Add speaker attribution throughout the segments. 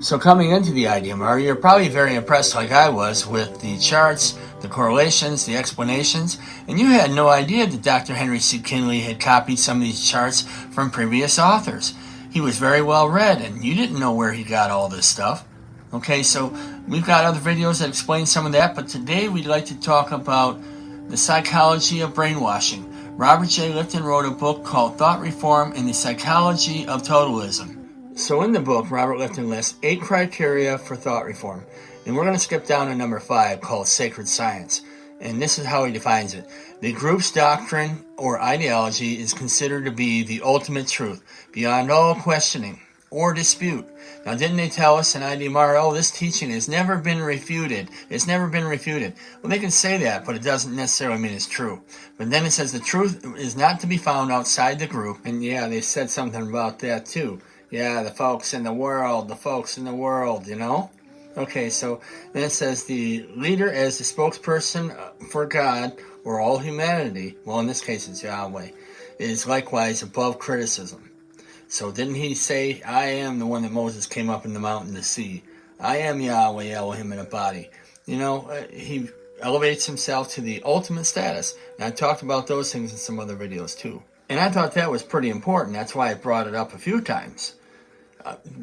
Speaker 1: So coming into the IDMR, you're probably very impressed like I was with the charts, the correlations, the explanations, and you had no idea that Dr. Henry C. Kinley had copied some of these charts from previous authors. He was very well read, and you didn't know where he got all this stuff. Okay, so we've got other videos that explain some of that, but today we'd like to talk about the psychology of brainwashing. Robert J. Lifton wrote a book called Thought Reform and the Psychology of Totalism. So in the book, Robert Lifton lists 8 criteria for thought reform. And we're going to skip down to number 5, called sacred science. And this is how he defines it. The group's doctrine or ideology is considered to be the ultimate truth, beyond all questioning or dispute. Now, didn't they tell us in IDMR, oh, this teaching has never been refuted. It's never been refuted. Well, they can say that, but it doesn't necessarily mean it's true. But then it says the truth is not to be found outside the group. And yeah, they said something about that too. Yeah, the folks in the world, you know? Okay, so then it says the leader as the spokesperson for God or all humanity, well, in this case it's Yahweh, is likewise above criticism. So didn't he say, I am the one that Moses came up in the mountain to see? I am Yahweh Elohim in a body. You know, he elevates himself to the ultimate status. And I talked about those things in some other videos too. And I thought that was pretty important. That's why I brought it up a few times.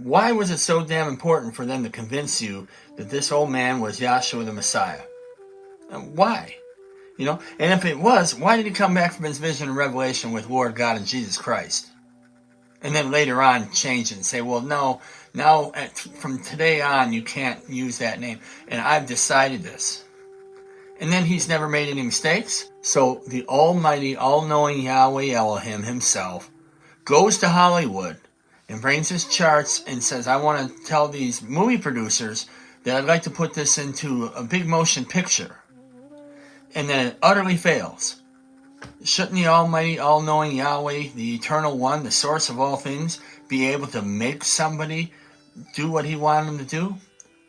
Speaker 1: Why was it so damn important for them to convince you that this old man was Yahshua the Messiah? Why? You know, and if it was, why did he come back from his vision and revelation with Lord God and Jesus Christ? And then later on change it and say, well, no, now from today on you can't use that name. And I've decided this. And then he's never made any mistakes. So the almighty, all-knowing Yahweh Elohim himself goes to Hollywood and brings his charts and says, I want to tell these movie producers that I'd like to put this into a big motion picture. And then it utterly fails. Shouldn't the almighty, all-knowing Yahweh, the eternal one, the source of all things, be able to make somebody do what he wanted them to do?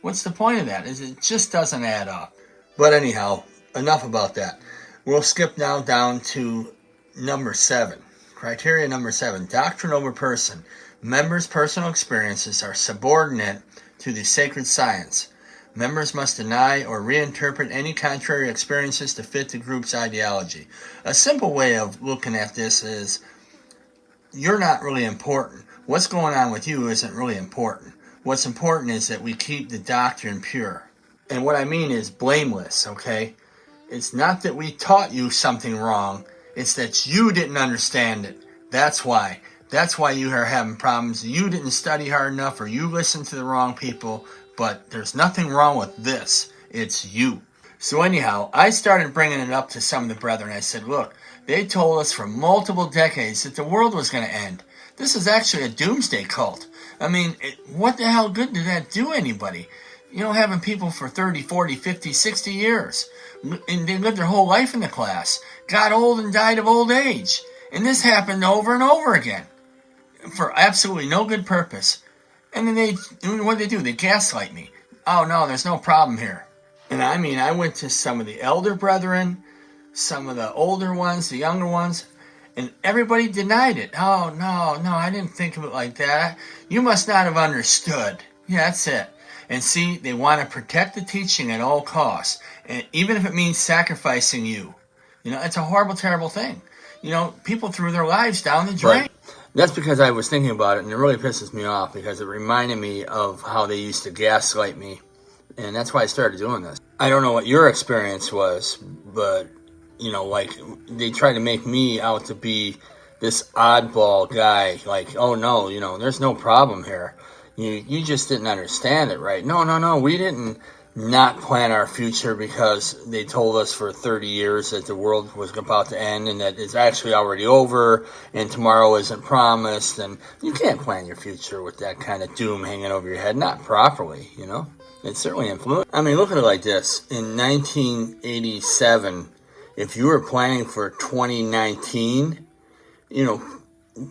Speaker 1: What's the point of that? It just doesn't add up. But anyhow, enough about that. We'll skip now down to number 7. Criteria number 7, doctrine over person. Members' personal experiences are subordinate to the sacred science. Members must deny or reinterpret any contrary experiences to fit the group's ideology. A simple way of looking at this is, you're not really important. What's going on with you isn't really important. What's important is that we keep the doctrine pure. And what I mean is blameless, okay? It's not that we taught you something wrong. It's that you didn't understand it. That's why. That's why you are having problems. You didn't study hard enough or you listened to the wrong people. But there's nothing wrong with this. It's you. So anyhow, I started bringing it up to some of the brethren. I said, look, they told us for multiple decades that the world was going to end. This is actually a doomsday cult. I mean, what the hell good did that do anybody? You know, having people for 30, 40, 50, 60 years. And they lived their whole life in the class. Got old and died of old age. And this happened over and over again. For absolutely no good purpose. And then what do? They gaslight me. Oh no, there's no problem here. And I mean, I went to some of the elder brethren, some of the older ones, the younger ones, and everybody denied it. Oh no, I didn't think of it like that. You must not have understood. Yeah, that's it. And see, they want to protect the teaching at all costs. And even if it means sacrificing you. You know, it's a horrible, terrible thing. You know, people threw their lives down the drain. Right. That's because I was thinking about it, and it really pisses me off because it reminded me of how they used to gaslight me, and that's why I started doing this. I don't know what your experience was, but, you know, like, they tried to make me out to be this oddball guy, like, oh no, you know, there's no problem here. You just didn't understand it, right? No, we didn't not plan our future because they told us for 30 years that the world was about to end and that it's actually already over and tomorrow isn't promised. And you can't plan your future with that kind of doom hanging over your head, not properly, you know. It's certainly influenced. I mean, look at it like this. In 1987, if you were planning for 2019, you know,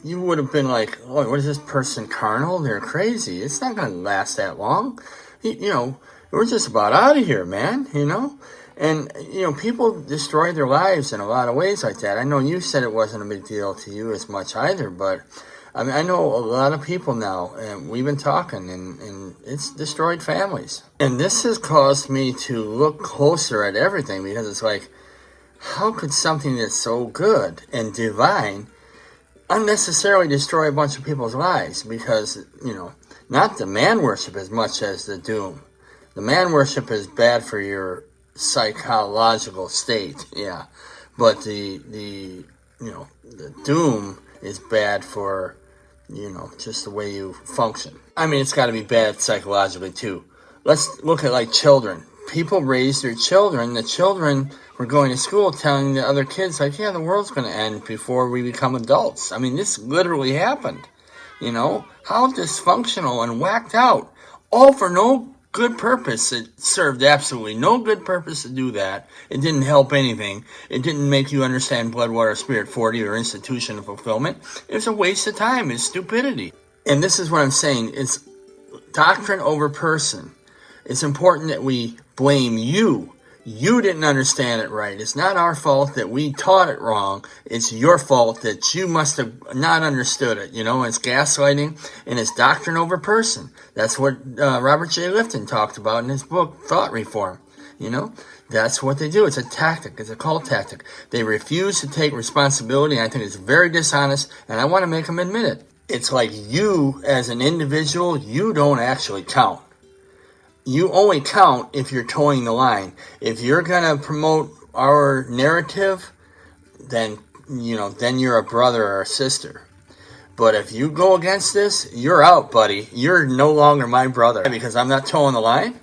Speaker 1: you would have been like, oh, what is this person, carnal? They're crazy. It's not going to last that long. You know, we're just about out of here, man, you know? And, you know, people destroy their lives in a lot of ways like that. I know you said it wasn't a big deal to you as much either, but I mean, I know a lot of people now, and we've been talking, and it's destroyed families. And this has caused me to look closer at everything, because it's like, how could something that's so good and divine unnecessarily destroy a bunch of people's lives? Because, not the man worship as much as the doom. The man worship is bad for your psychological state, yeah. But the doom is bad for, just the way you function. I mean, it's got to be bad psychologically too. Let's look at like children. People raise their children. The children were going to school telling the other kids, like, yeah, the world's going to end before we become adults. I mean, this literally happened. How dysfunctional and whacked out. All for no good purpose. It served absolutely no good purpose to do that. It didn't help anything. It didn't make you understand blood, water, spirit, 40 or institution of fulfillment. It was a waste of time. It's stupidity. And this is what I'm saying. It's doctrine over person. It's important that we blame you. You didn't understand it right. It's not our fault that we taught it wrong. It's your fault that you must have not understood it. It's gaslighting, and it's doctrine over person. That's what Robert Jay Lifton talked about in his book, Thought Reform. That's what they do. It's a tactic. It's a cult tactic. They refuse to take responsibility, and I think it's very dishonest, and I want to make them admit it. It's like you, as an individual, you don't actually count. You only count if you're towing the line. If you're going to promote our narrative, then you're a brother or a sister. But if you go against this, you're out, buddy. You're no longer my brother. Because I'm not towing the line?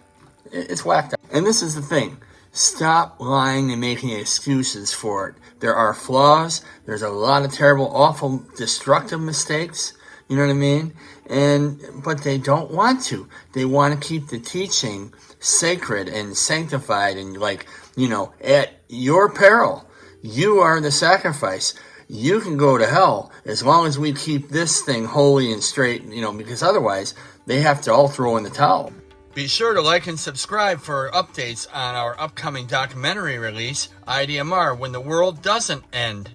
Speaker 1: It's whacked out. And this is the thing. Stop lying and making excuses for it. There are flaws. There's a lot of terrible, awful, destructive mistakes. You know what I mean? But they don't want to. They want to keep the teaching sacred and sanctified and at your peril. You are the sacrifice. You can go to hell as long as we keep this thing holy and straight, because otherwise they have to all throw in the towel. Be sure to like and subscribe for updates on our upcoming documentary release, IDMR, When the World Doesn't End.